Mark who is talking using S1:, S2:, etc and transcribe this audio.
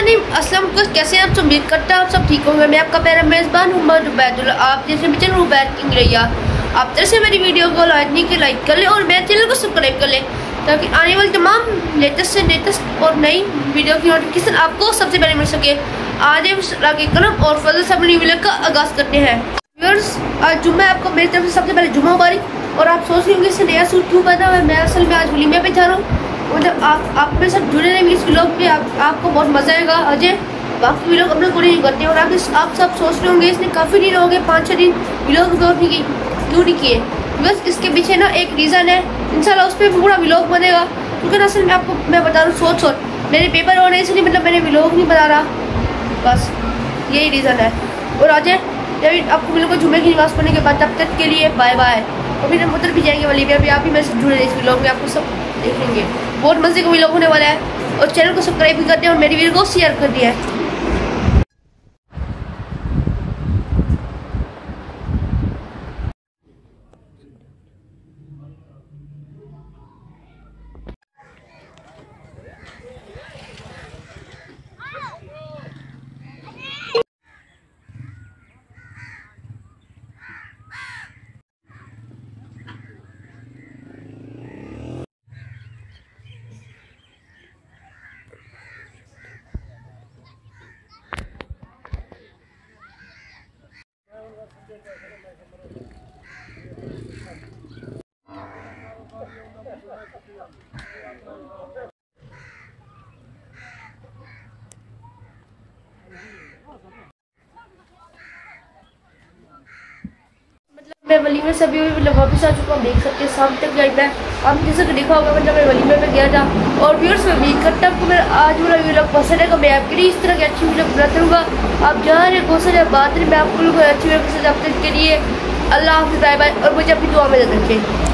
S1: नहीं असलम कुछ कैसे आप सब उम्मीद करता आप सब ठीक होंगे। मैं आपका प्यारा मेज़बान मोहम्मद उबैदुल्ला, आप जैसे भी चैनल उबैद किंग रैया, आप तरह से मेरी वीडियो को लाइक कर लें और मेरे चैनल को सब्सक्राइब कर लें ताकि आने वाली तमाम लेटेस्ट से लेटेस्ट और नई वीडियो की नोटिफिकेशन आपको सबसे पहले मिल सके। आज हम अल्लाह के करम और फजल से अपनी वीडियो का आगाज़ करते हैं। व्यूअर्स, आज जुम्मा है, आपको मेरी तरफ से सबसे पहले जुम्मा मुबारक। और आप सोच रहे होंगे इससे नया सूट क्यों पहना हुआ है। मैं असल में आज वलीमे पे जा रहा हूँ और जब आप मेरे साथ जुड़े रहेंगे इस व्लॉग पे आपको बहुत मजा आएगा। अजय बाकी व्लॉग अपने को नहीं करते और आप सब सोच रहे होंगे इसने काफ़ी दिन हो गए 5-6 दिन व्लॉग क्यों नहीं किए। बस इसके पीछे ना एक रीज़न है, इंशाल्लाह उस पर पूरा व्लॉग बनेगा। क्योंकि असल में आपको मैं बता रहा हूँ सोच मेरे पेपर हो रहे इसलिए मतलब मैंने व्लॉग नहीं बना रहा, बस यही रीज़न है। और अजय जब आपको मिलोगे जुम्मे की नमाज़ पढ़ने के बाद, तब तक के लिए बाय बाय। और फिर हम उधर भी जाएंगे वाली अभी आप भी मेरे से जुड़े रहे इस व्लॉग में, आपको सब देखेंगे। बहुत मजे का व्लॉग होने वाला है और चैनल को सब्सक्राइब भी कर दिया और मेरी वीडियो को शेयर कर दिया है। मैं वलीमे से अभी वापस आ चुका हूँ, देख सकते हैं शाम तक गई मैं। आप जैसे कि देखा होगा मतलब मैं वलीमे में गया था। और व्यूअर्स में उम्मीद करता हूँ मेरा आज वाला व्लॉग पसंद है। मैं आपके लिए इस तरह की अच्छी व्लॉग बनाता रहूँगा। आप जहाँ रहे कौन सा बात नहीं, मैं आपको अच्छी व्लॉग के लिए अल्लाह हाफ़िज़, बाय बाय और मुझे अपनी दुआ में याद रखें।